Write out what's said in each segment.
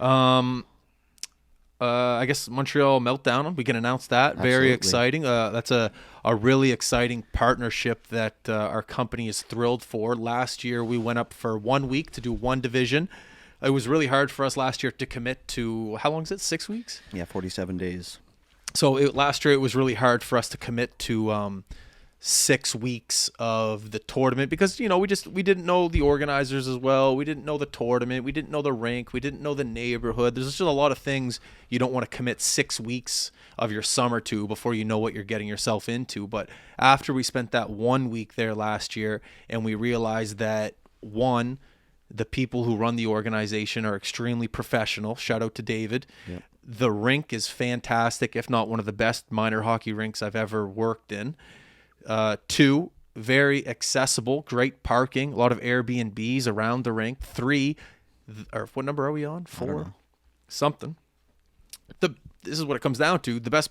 I guess Montreal Meltdown. We can announce that. Absolutely. Very exciting. That's a really exciting partnership that our company is thrilled for. Last year, we went up for 1 week to do one division. It was really hard for us last year to commit to, how long is it, 6 weeks? Yeah, 47 days. So last year, it was really hard for us to commit to 6 weeks of the tournament because, you know, we didn't know the organizers as well. We didn't know the tournament. We didn't know the rink. We didn't know the neighborhood. There's just a lot of things you don't want to commit 6 weeks of your summer to before you know what you're getting yourself into. But after we spent that 1 week there last year and we realized that, one, the people who run the organization are extremely professional. Shout out to David. Yep. The rink is fantastic, if not one of the best minor hockey rinks I've ever worked in. 2, very accessible, great parking, a lot of Airbnbs around the rink. 3, or what number are we on? 4, something. This is what it comes down to: the best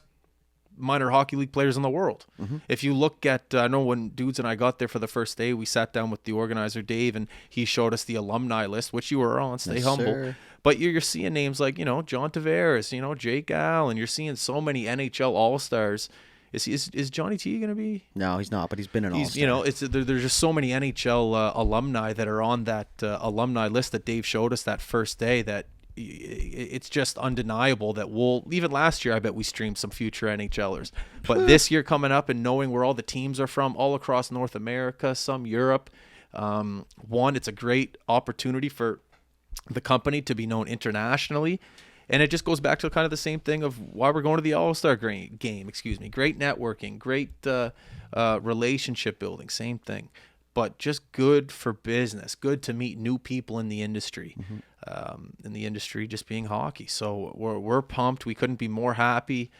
minor hockey league players in the world. Mm-hmm. If you look at, I know when Dudes and I got there for the first day, we sat down with the organizer Dave, and he showed us the alumni list, which you were on. Stay humble. Sir. But you're seeing names like, you know, John Tavares, you know, Jake Allen. You're seeing so many NHL All-Stars. Is Johnny T going to be? No, he's not, but he's been an All-Star. You know, there's just so many NHL alumni that are on that alumni list that Dave showed us that first day that it's just undeniable that even last year, I bet we streamed some future NHLers. But this year coming up and knowing where all the teams are from, all across North America, some Europe, it's a great opportunity for the company to be known internationally. And it just goes back to kind of the same thing of why we're going to the All-Star game. Great networking, great relationship building, same thing. But just good for business, good to meet new people in the industry, in the industry just being hockey. So we're pumped. We couldn't be more happy.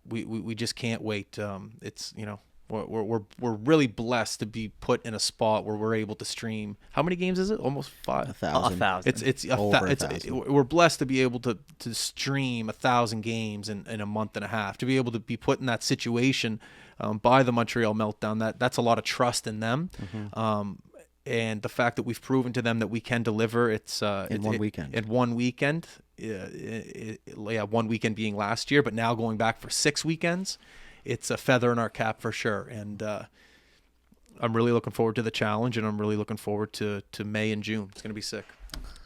We just can't wait. It's, you know, we're really blessed to be put in a spot where we're able to stream. How many games is it? Almost 5,000. 1,000. We're blessed to be able to stream 1,000 games in a month and a half. To be able to be put in that situation by the Montreal Meltdown, that's a lot of trust in them. Mm-hmm. And the fact that we've proven to them that we can deliver, in 1 weekend. In 1 weekend, 1 weekend being last year, but now going back for 6 weekends. It's a feather in our cap for sure. And I'm really looking forward to the challenge, and I'm really looking forward to May and June. It's going to be sick.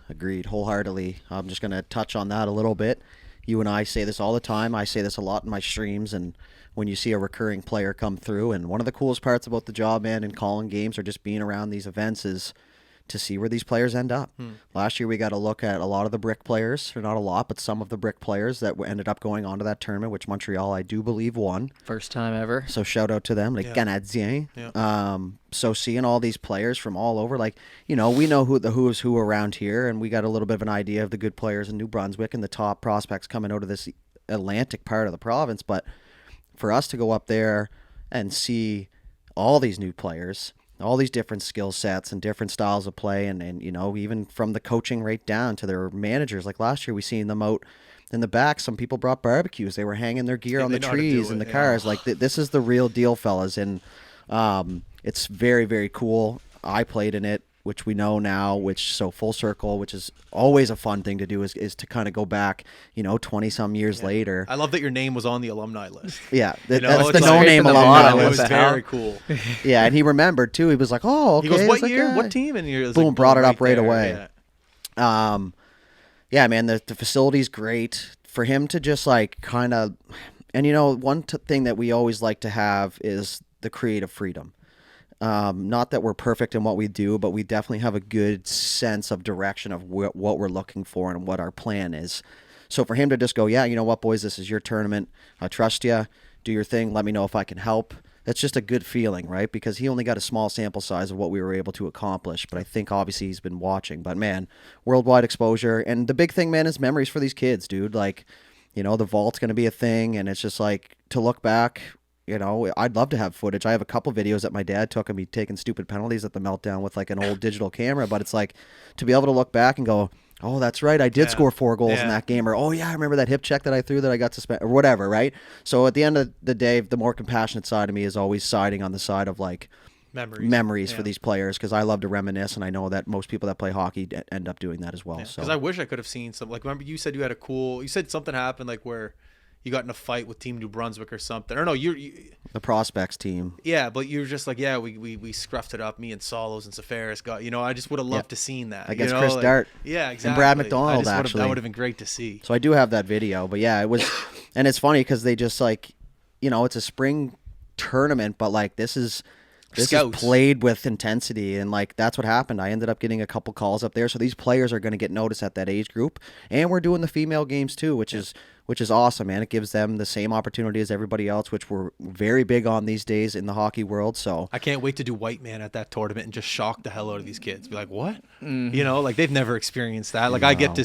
Agreed, wholeheartedly. I'm just going to touch on that a little bit. You and I say this all the time. I say this a lot in my streams, and when you see a recurring player come through. And one of the coolest parts about the job, man, and calling games or just being around these events is to see where these players end up. Last year we got to look at a lot of the brick players, or not a lot, but some of the brick players that ended up going on to that tournament, which Montreal, I do believe, won. First time ever. So shout out to them, like Canadiens. Yeah. So seeing all these players from all over, like, you know, we know who's who around here, and we got a little bit of an idea of the good players in New Brunswick and the top prospects coming out of this Atlantic part of the province. But for us to go up there and see all these new players, all these different skill sets and different styles of play, and you know, even from the coaching right down to their managers. Like last year, we seen them out in the back. Some people brought barbecues. They were hanging their gear on the trees and the cars. Like this is the real deal, fellas. And it's very, very cool. I played in it, which we know now, so full circle, which is always a fun thing to do, is to kind of go back, you know, 20-some years later. I love that your name was on the alumni list. Yeah, that's the no-name alumni list. It was very cool. Yeah, and he remembered, too. He was like, oh, okay. He goes, what like, year? What team? And you're boom, like, brought it up right there. away. Yeah, man, the facility's great. For him to just, like, kind of... And, you know, one thing that we always like to have is the creative freedom. Not that we're perfect in what we do, but we definitely have a good sense of direction of what we're looking for and what our plan is. So for him to just go, yeah, you know what, boys, this is your tournament. I trust you. Do your thing. Let me know if I can help. That's just a good feeling, right? Because he only got a small sample size of what we were able to accomplish. But I think obviously he's been watching. But man, worldwide exposure. And the big thing, man, is memories for these kids, dude. Like, you know, the vault's going to be a thing. And it's just like to look back. You know, I'd love to have footage. I have a couple videos that my dad took of me taking stupid penalties at the Meltdown with like an old digital camera. But it's like to be able to look back and go, oh, that's right, I did score 4 goals in that game. Or, oh, yeah, I remember that hip check that I threw that I got suspended, or whatever, right? So at the end of the day, the more compassionate side of me is always siding on the side of like, memories Yeah. for these players, because I love to reminisce, and I know that most people that play hockey end up doing that as well. Because So I wish I could have seen some. Like, remember you said you had a cool. You said something happened like where you got in a fight with Team New Brunswick or something. Or no, the prospects team. yeah, but you're just like, yeah, we scruffed it up. Me and Solos and Safaris got. I just would have loved to seen that Against Chris Dart. Yeah, exactly. And Brad McDonald, that actually. would have been great to see. So I do have that video, but yeah, it was, and it's funny because they just like, it's a spring tournament, but like this is Scouts. played with intensity, and like that's what happened. I ended up getting a couple calls up there, so these players are going to get noticed at that age group, and we're doing the female games too, which is awesome, man. It gives them the same opportunity as everybody else, which we're very big on these days in the hockey world. So I can't wait to do White Man at that tournament and just shock the hell out of these kids. Be like, what? Like they've never experienced that. Like I get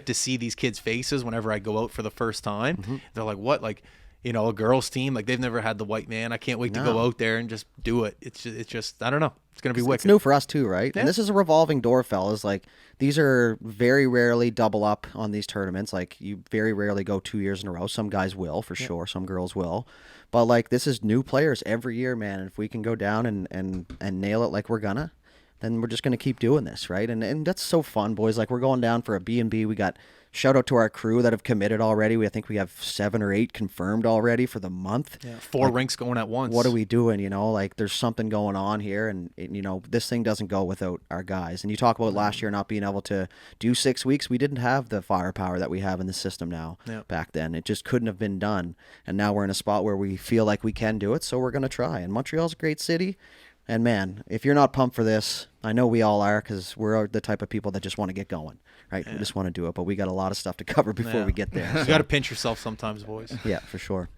to see these kids' faces whenever I go out for the first time. They're like, what? Like, a girls team, like they've never had the White Man. I can't wait to go out there and just do it. It's just I don't know. It's gonna be wicked. it's new for us too, right? And this is a revolving door, fellas. Like these are very rarely double up on these tournaments. Like you very rarely go 2 years in a row. Some guys will for sure. Some girls will, but like this is new players every year, man. And if we can go down and nail it like we're gonna, then we're just gonna keep doing this, right? And that's so fun, boys. Like we're going down for a B&B. We got. Shout out to our crew that have committed already. I think we have 7 or 8 confirmed already for the month. Yeah, 4 rinks going at once. What are we doing? Like there's something going on here, and this thing doesn't go without our guys. And you talk about last year not being able to do 6 weeks. We didn't have the firepower that we have in the system now. Back then, it just couldn't have been done. And now we're in a spot where we feel like we can do it, so we're going to try. And Montreal's a great city. And man, if you're not pumped for this, I know we all are, because we're the type of people that just want to get going, right? We just want to do it, but we got a lot of stuff to cover before we get there. You got to pinch yourself sometimes, boys. Yeah, for sure.